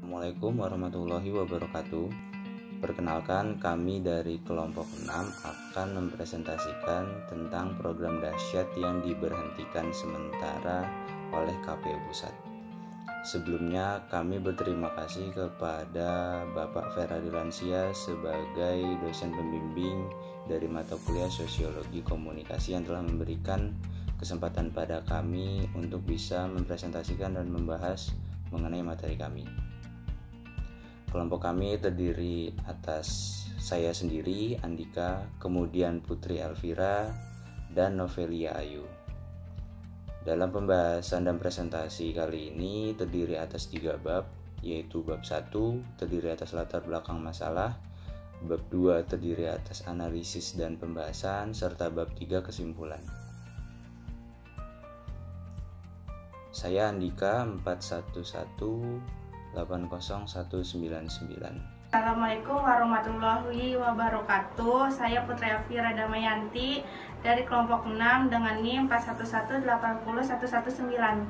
Assalamualaikum warahmatullahi wabarakatuh. Perkenalkan, kami dari kelompok 6 akan mempresentasikan tentang program dahsyat yang diberhentikan sementara oleh KPU Pusat. Sebelumnya kami berterima kasih kepada Bapak Feradi Lansia sebagai dosen pembimbing dari mata kuliah Sosiologi Komunikasi yang telah memberikan kesempatan pada kami untuk bisa mempresentasikan dan membahas mengenai materi kami. Kelompok kami terdiri atas saya sendiri, Andika, kemudian Putri Elvira, dan Novelia Ayu. Dalam pembahasan dan presentasi kali ini terdiri atas 3 bab, yaitu bab 1 terdiri atas latar belakang masalah, bab 2 terdiri atas analisis dan pembahasan, serta bab 3 kesimpulan. Saya Andika 41180199. Assalamualaikum warahmatullahi wabarakatuh. Saya Putri Elvira Damayanti dari kelompok 6 dengan NIM 41180119.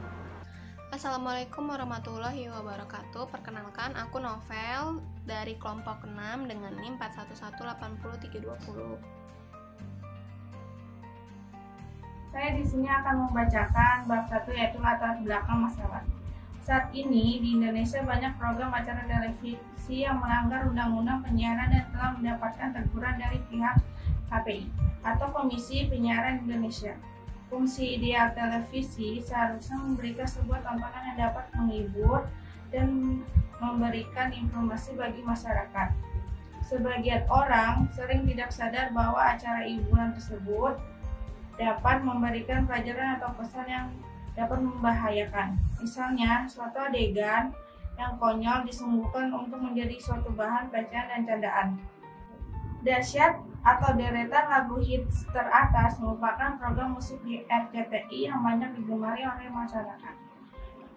Assalamualaikum warahmatullahi wabarakatuh. Perkenalkan, aku Novel dari kelompok 6 dengan NIM 41180320. Saya di sini akan membacakan bab 1 yaitu latar belakang masalah. Saat ini di Indonesia banyak program acara televisi yang melanggar undang-undang penyiaran dan telah mendapatkan teguran dari pihak KPI atau Komisi Penyiaran Indonesia. Fungsi ideal televisi seharusnya memberikan sebuah tontonan yang dapat menghibur dan memberikan informasi bagi masyarakat. Sebagian orang sering tidak sadar bahwa acara hiburan tersebut dapat memberikan pelajaran atau pesan yang dapat membahayakan. Misalnya, suatu adegan yang konyol disungguhkan untuk menjadi suatu bahan pelecehan dan candaan. Dahsyat atau deretan lagu hits teratas merupakan program musik di RCTI yang banyak digemari oleh masyarakat.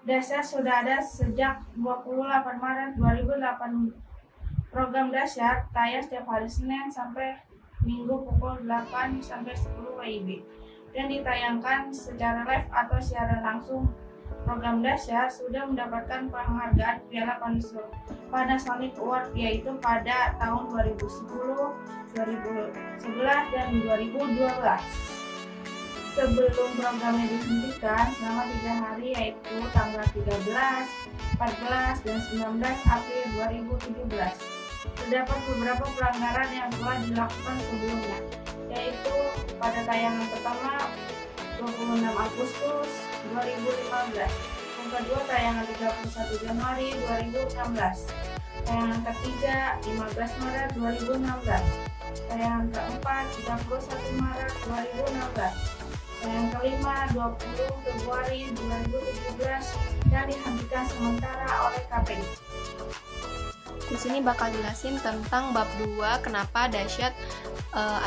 Dahsyat sudah ada sejak 28 Maret 2008. Program Dahsyat tayang setiap hari Senin sampai Minggu pukul 8 sampai 10 WIB dan ditayangkan secara live atau siaran langsung. Program Dahsyat sudah mendapatkan penghargaan Piala Panasonic Award yaitu pada tahun 2010, 2011, dan 2012. Sebelum programnya dihentikan selama 3 hari yaitu tanggal 13, 14, dan 19 April 2017. Terdapat beberapa pelanggaran yang telah dilakukan sebelumnya, yaitu pada tayangan pertama 26 Agustus 2015, yang kedua tayangan 31 Januari 2016, tayangan ketiga 15 Maret 2016, tayangan keempat 31 Maret 2016, tayangan kelima 20 Februari 2017 dan dihentikan sementara oleh KPI. Di sini bakal jelasin tentang bab 2 kenapa Dahsyat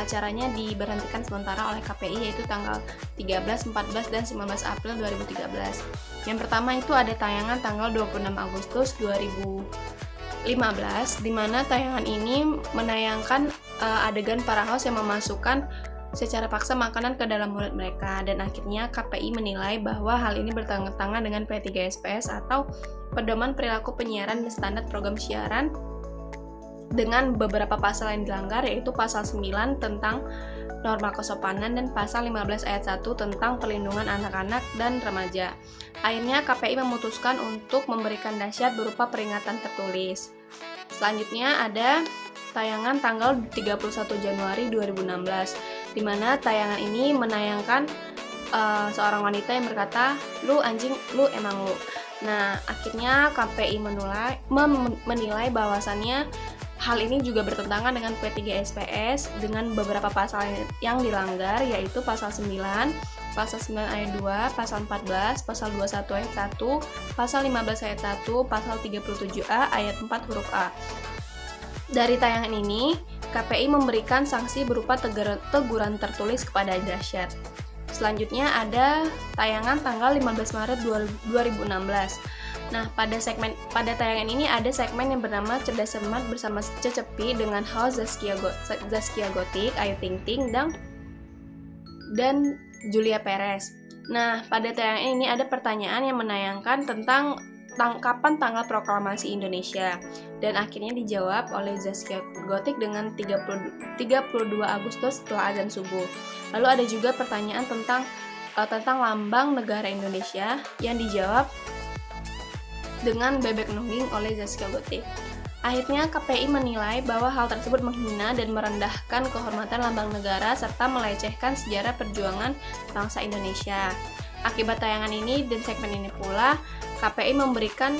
acaranya diberhentikan sementara oleh KPI yaitu tanggal 13, 14, dan 19 April 2013. Yang pertama itu ada tayangan tanggal 26 Agustus 2015 di mana tayangan ini menayangkan adegan para host yang memasukkan secara paksa makanan ke dalam mulut mereka, dan akhirnya KPI menilai bahwa hal ini bertentangan dengan P3SPS atau Pedoman Perilaku Penyiaran dan Standar Program Siaran dengan beberapa pasal yang dilanggar, yaitu pasal 9 tentang norma kesopanan dan pasal 15 ayat 1 tentang perlindungan anak-anak dan remaja. Akhirnya KPI memutuskan untuk memberikan Dahsyat berupa peringatan tertulis. Selanjutnya ada tayangan tanggal 31 Januari 2016 di mana tayangan ini menayangkan seorang wanita yang berkata, "Lu anjing, lu emang lu." Nah, akhirnya KPI menilai bahwasannya hal ini juga bertentangan dengan P3SPS dengan beberapa pasal yang dilanggar, yaitu pasal 9, pasal 9 ayat 2, pasal 14, pasal 21 ayat 1, pasal 15 ayat 1, pasal 37A ayat 4 huruf A. Dari tayangan ini, KPI memberikan sanksi berupa teguran tertulis kepada Dahsyat. Selanjutnya ada tayangan tanggal 15 Maret 2016. Nah, pada tayangan ini ada segmen yang bernama Cerdas Cermat bersama Cecepi dengan host Zaskia Gotik, Ayu Ting Ting, dan Julia Perez. Nah, pada tayangan ini ada pertanyaan yang menayangkan tentang kapan tanggal proklamasi Indonesia, dan akhirnya dijawab oleh Zaskia Gotik dengan 32 Agustus setelah azan subuh. Lalu ada juga pertanyaan tentang lambang negara Indonesia yang dijawab dengan bebek nungging oleh Zaskia Gotik. Akhirnya KPI menilai bahwa hal tersebut menghina dan merendahkan kehormatan lambang negara serta melecehkan sejarah perjuangan bangsa Indonesia. Akibat tayangan ini dan segmen ini pula, KPI memberikan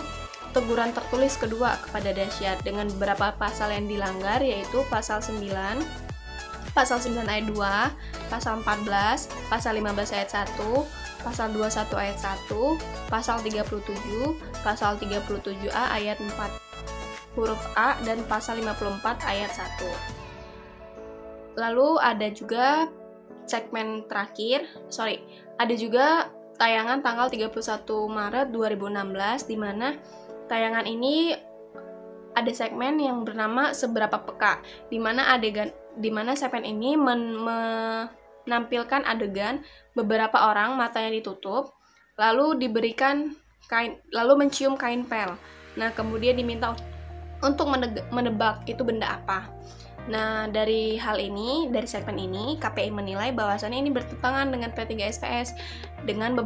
teguran tertulis kedua kepada Dasyat dengan beberapa pasal yang dilanggar, yaitu pasal 9 ayat 2, pasal 14, pasal 15 ayat 1, pasal 21 ayat 1, pasal 37, pasal 37A ayat 4 huruf A, dan pasal 54 ayat 1. Lalu ada juga segmen terakhir, ada juga tayangan tanggal 31 Maret 2016, di mana tayangan ini ada segmen yang bernama Seberapa Peka, di mana segmen ini menampilkan adegan beberapa orang matanya ditutup, lalu mencium kain pel. Nah, kemudian diminta untuk menebak itu benda apa. Nah, dari segmen ini, KPI menilai bahwasannya ini bertentangan dengan P3SPS dengan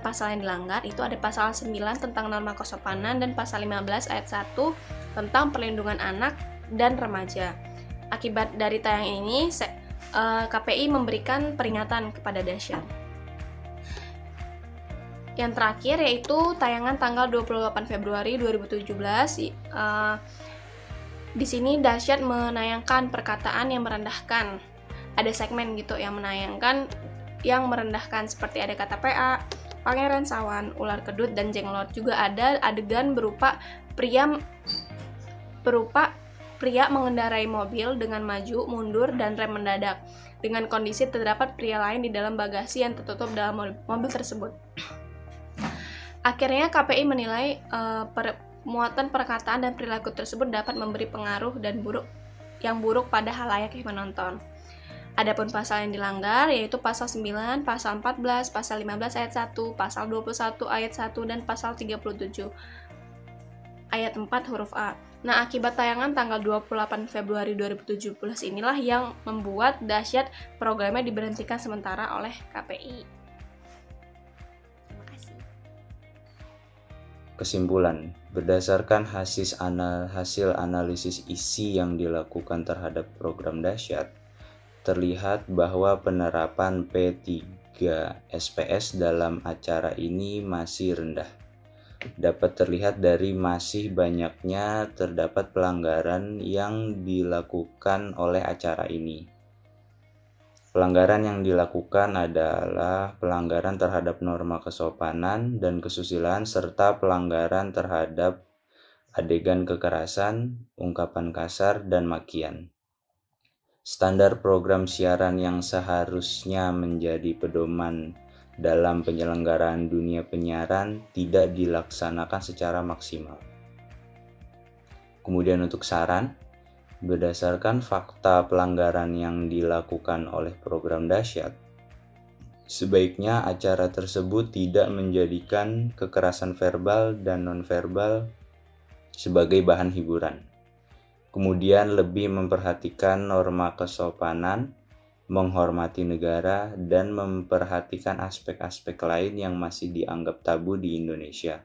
pasal yang dilanggar. Itu ada pasal 9 tentang norma kesopanan dan pasal 15 ayat 1 tentang perlindungan anak dan remaja. Akibat dari tayangan ini, KPI memberikan peringatan kepada Dasyat. Yang terakhir yaitu tayangan tanggal 28 Februari 2017. Di sini Dasyat menayangkan perkataan yang merendahkan. Ada segmen gitu yang menayangkan yang merendahkan, seperti ada kata PA, pangeran sawan, ular kedut, dan jenglot. Juga ada adegan berupa pria mengendarai mobil dengan maju, mundur, dan rem mendadak. Dengan kondisi terdapat pria lain di dalam bagasi yang tertutup dalam mobil tersebut. Akhirnya KPI menilai muatan perkataan dan perilaku tersebut dapat memberi pengaruh yang buruk pada halayak yang menonton. Adapun pasal yang dilanggar yaitu pasal 9, pasal 14, pasal 15 ayat 1, pasal 21 ayat 1, dan pasal 37 ayat 4 huruf A. Nah, akibat tayangan tanggal 28 Februari 2017 inilah yang membuat Dasyat programnya diberhentikan sementara oleh KPI. Kesimpulan, berdasarkan hasil analisis isi yang dilakukan terhadap program Dasyat, terlihat bahwa penerapan P3SPS dalam acara ini masih rendah. Dapat terlihat dari masih banyaknya terdapat pelanggaran yang dilakukan oleh acara ini. Pelanggaran yang dilakukan adalah pelanggaran terhadap norma kesopanan dan kesusilaan serta pelanggaran terhadap adegan kekerasan, ungkapan kasar, dan makian. Standar program siaran yang seharusnya menjadi pedoman dalam penyelenggaraan dunia penyiaran tidak dilaksanakan secara maksimal. Kemudian untuk saran, berdasarkan fakta pelanggaran yang dilakukan oleh program Dasyat, sebaiknya acara tersebut tidak menjadikan kekerasan verbal dan nonverbal sebagai bahan hiburan. Kemudian lebih memperhatikan norma kesopanan, menghormati negara, dan memperhatikan aspek-aspek lain yang masih dianggap tabu di Indonesia.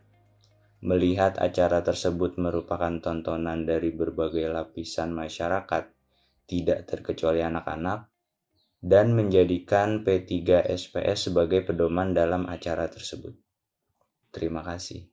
Melihat acara tersebut merupakan tontonan dari berbagai lapisan masyarakat, tidak terkecuali anak-anak, dan menjadikan P3SPS sebagai pedoman dalam acara tersebut. Terima kasih.